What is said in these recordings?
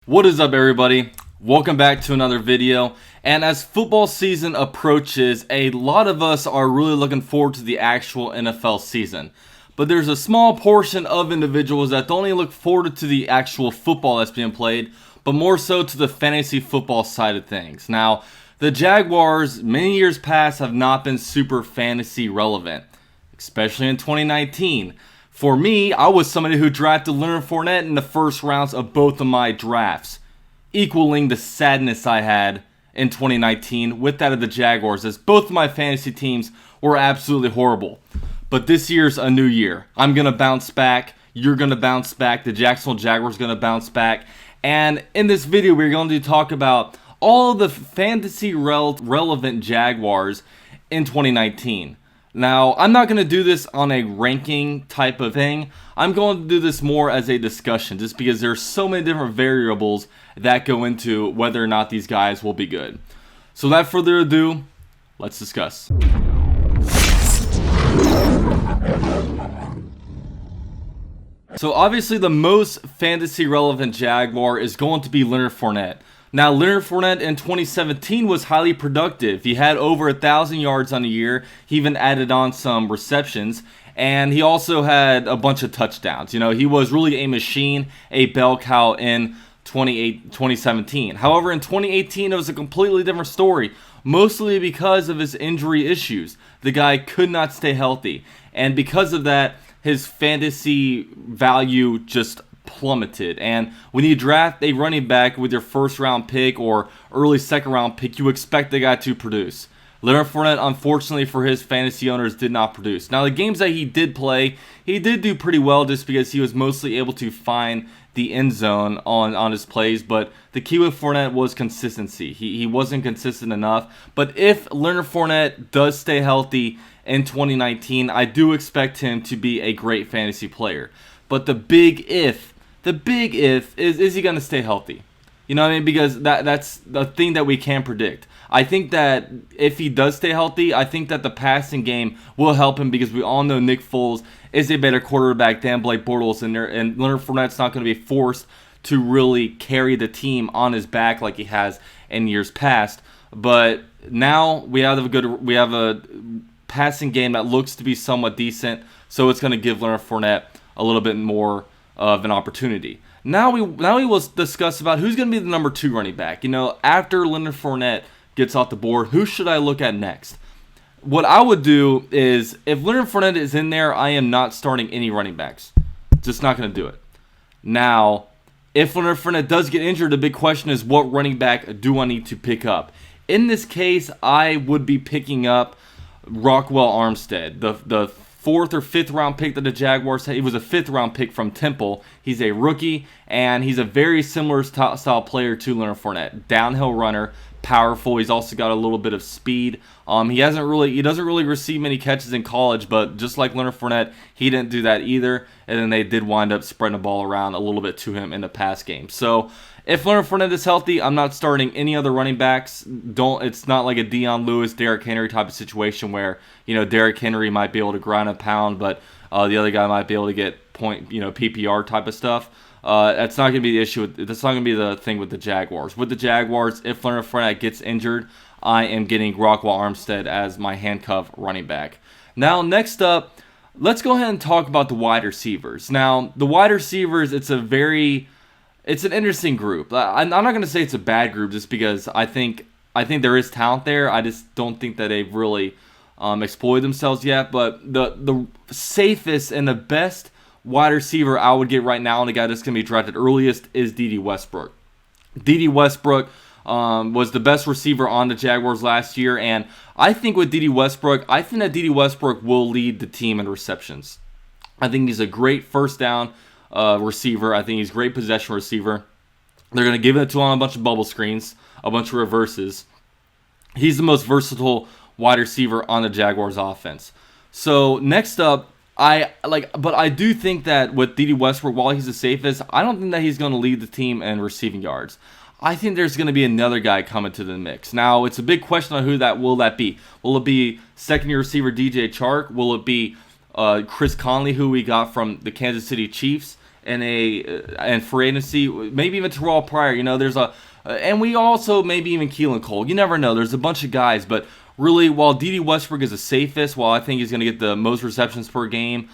What is up, everybody? Welcome back to another video. And as football season approaches, a lot of us are really looking forward to the actual NFL season. But there's a small portion of individuals that don't only look forward to the actual football that's being played, but more so to the fantasy football side of things. Now, the Jaguars, many years past, have not been super fantasy relevant, especially in 2019. For me, I was somebody who drafted Leonard Fournette in the first rounds of both of my drafts, equaling the sadness I had in 2019 with that of the Jaguars, as both of my fantasy teams were absolutely horrible. But this year's a new year. I'm going to bounce back. You're going to bounce back. The Jacksonville Jaguars are going to bounce back. And in this video, we're going to talk about all the fantasy relevant Jaguars in 2019. Now, I'm not going to do this on a ranking type of thing. I'm going to do this more as a discussion, just because there's so many different variables that go into whether or not these guys will be good. So without further ado, let's discuss. So obviously the most fantasy relevant Jaguar is going to be Leonard Fournette. Now, Leonard Fournette in 2017 was highly productive. He had over 1,000 yards on the year. He even added on some receptions, and he also had a bunch of touchdowns. You know, he was really a machine, a bell cow in 2017. However, in 2018, it was a completely different story, mostly because of his injury issues. The guy could not stay healthy, and because of that, his fantasy value just plummeted. And when you draft a running back with your first round pick or early second round pick, you expect the guy to produce. Leonard Fournette, unfortunately for his fantasy owners, did not produce. Now, the games that he did play, he did do pretty well just because he was mostly able to find the end zone on his plays. But the key with Fournette was consistency. He wasn't consistent enough. But if Leonard Fournette does stay healthy in 2019, I do expect him to be a great fantasy player. But the big if is he going to stay healthy? You know what I mean? Because that's the thing that we can predict. I think that if he does stay healthy, I think that the passing game will help him, because we all know Nick Foles is a better quarterback than Blake Bortles, and Leonard Fournette's not going to be forced to really carry the team on his back like he has in years past. But now we have a passing game that looks to be somewhat decent, so it's going to give Leonard Fournette a little bit more of an opportunity. Now we will discuss about who's going to be the number 2 running back. You know, after Leonard Fournette gets off the board, who should I look at next? What I would do is, if Leonard Fournette is in there, I am not starting any running backs. Just not going to do it. Now, if Leonard Fournette does get injured, the big question is, what running back do I need to pick up? In this case, I would be picking up Rockwell Armstead, the 4th or 5th round pick that the Jaguars had. He was a 5th round pick from Temple. He's a rookie, and he's a very similar style player to Leonard Fournette. Downhill runner, powerful. He's also got a little bit of speed. He doesn't really receive many catches in college, but just like Leonard Fournette, he didn't do that either. And then they did wind up spreading the ball around a little bit to him in the pass game. So if Leonard Fournette is healthy, I'm not starting any other running backs. It's not like a Deion Lewis, Derrick Henry type of situation where, you know, Derrick Henry might be able to grind a pound, but the other guy might be able to get PPR type of stuff. That's not going to be the issue. That's not going to be the thing with the Jaguars. With the Jaguars, if Leonard Fournette gets injured, I am getting Rockwell Armstead as my handcuff running back. Now, next up, let's go ahead and talk about the wide receivers. Now, the wide receivers, it's an interesting group. I'm not going to say it's a bad group, just because I think there is talent there. I just don't think that they've really exploited themselves yet. But the safest and the best wide receiver I would get right now, and the guy that's going to be drafted earliest, is Dede Westbrook. Dede Westbrook was the best receiver on the Jaguars last year, and I think with Dede Westbrook, Dede Westbrook will lead the team in receptions. I think he's a great first down receiver. I think he's a great possession receiver. They're going to give it to him on a bunch of bubble screens, a bunch of reverses. He's the most versatile wide receiver on the Jaguars offense. So next up, but I do think that with Dede Westbrook, while he's the safest, I don't think that he's going to lead the team in receiving yards. I think there's going to be another guy coming to the mix. Now, it's a big question on who that will be. Will it be second-year receiver DJ Chark? Will it be Chris Conley, who we got from the Kansas City Chiefs? and free agency, maybe even Terrell Pryor. You know, there's and we also maybe even Keelan Cole. You never know. There's a bunch of guys, but really, while D.D. Westbrook is the safest, while I think he's going to get the most receptions per game,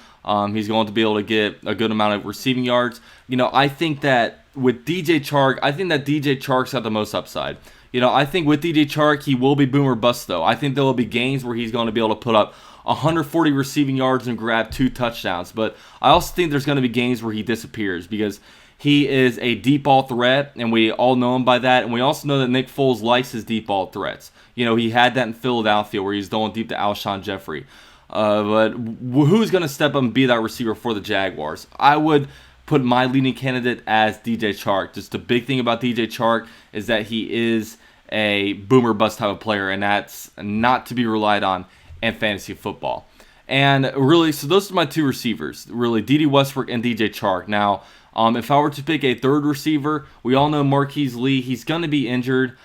he's going to be able to get a good amount of receiving yards. You know, I think that with DJ Chark, I think that DJ Chark's got the most upside. You know, I think with DJ Chark, he will be boom or bust, though. I think there will be games where he's going to be able to put up 140 receiving yards and grab 2 touchdowns. But I also think there's going to be games where he disappears because he is a deep ball threat, and we all know him by that. And we also know that Nick Foles likes his deep ball threats. You know, he had that in Philadelphia where he's going deep to Alshon Jeffrey. But who's going to step up and be that receiver for the Jaguars? I would put my leading candidate as DJ Chark. Just the big thing about DJ Chark is that he is a boomer bust type of player, and that's not to be relied on in fantasy football. And really, so those are my 2 receivers, really, D.D. Westbrook and DJ Chark. Now, if I were to pick a third receiver, we all know Marquise Lee. He's going to be injured.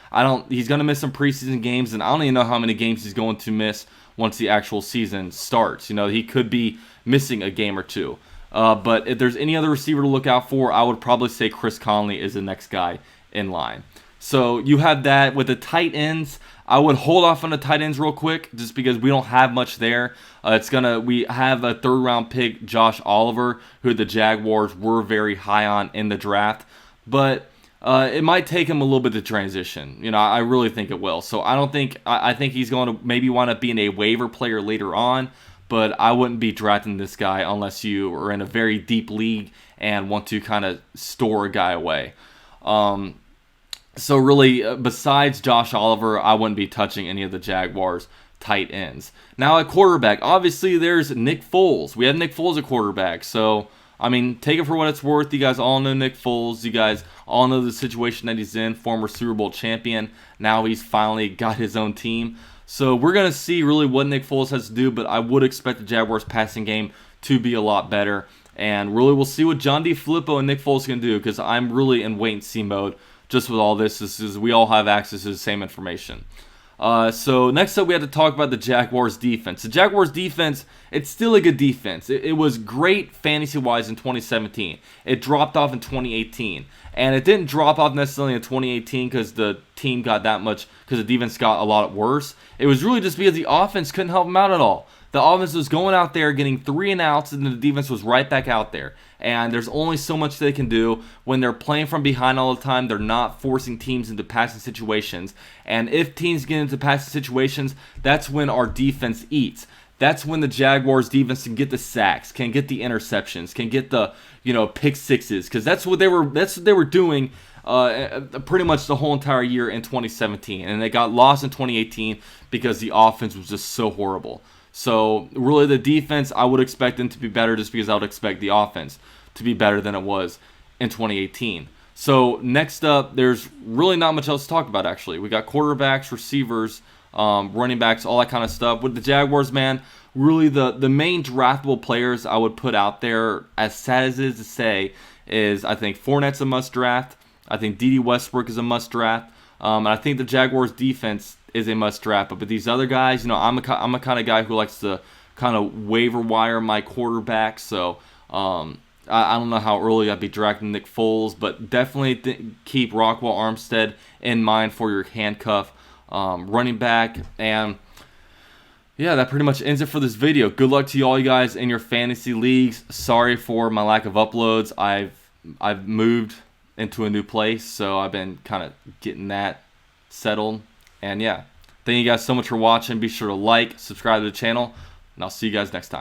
He's going to miss some preseason games, and I don't even know how many games he's going to miss once the actual season starts. You know, he could be missing a game or 2. But if there's any other receiver to look out for, I would probably say Chris Conley is the next guy in line. So you have that. With the tight ends, I would hold off on the tight ends real quick just because we don't have much there. We have a 3rd round pick, Josh Oliver, who the Jaguars were very high on in the draft. But it might take him a little bit to transition. You know, I really think it will. So I think he's going to maybe wind up being a waiver player later on. But I wouldn't be drafting this guy unless you are in a very deep league and want to kind of store a guy away. So really, besides Josh Oliver, I wouldn't be touching any of the Jaguars' tight ends. Now at quarterback, obviously there's Nick Foles. We have Nick Foles at quarterback. So, I mean, take it for what it's worth. You guys all know Nick Foles. You guys all know the situation that he's in, former Super Bowl champion. Now he's finally got his own team. So we're going to see really what Nick Foles has to do, but I would expect the Jaguars' passing game to be a lot better. And really, we'll see what John DeFilippo and Nick Foles can do because I'm really in wait-and-see mode just with all this. This is we all have access to the same information. So next up, we had to talk about the Jaguars' defense. The Jaguars' defense, it's still a good defense. It was great fantasy-wise in 2017. It dropped off in 2018. And it didn't drop off necessarily in 2018 because the team got that much, because the defense got a lot worse. It was really just because the offense couldn't help them out at all. The offense was going out there, getting 3 and outs, and the defense was right back out there. And there's only so much they can do. When they're playing from behind all the time, they're not forcing teams into passing situations. And if teams get into passing situations, that's when our defense eats. That's when the Jaguars defense can get the sacks, can get the interceptions, can get the pick sixes, because that's what they were doing pretty much the whole entire year in 2017, and they got lost in 2018 because the offense was just so horrible. So really, the defense, I would expect them to be better just because I would expect the offense to be better than it was in 2018. So next up, there's really not much else to talk about, actually. We got quarterbacks, receivers, running backs, all that kind of stuff. With the Jaguars, man, really the main draftable players I would put out there, as sad as it is to say, is I think Fournette's a must draft. I think D.D. Westbrook is a must draft. And I think the Jaguars defense is a must draft. But these other guys, I'm a kind of guy who likes to kind of waiver wire my quarterback. So I don't know how early I'd be drafting Nick Foles, but definitely keep Rockwell Armstead in mind for your handcuff running back. And yeah, that pretty much ends it for this video. Good luck to all you guys in your fantasy leagues. Sorry for my lack of uploads. I've moved into a new place, so I've been kind of getting that settled. And yeah, thank you guys so much for watching. Be sure to like, subscribe to the channel, and I'll see you guys next time.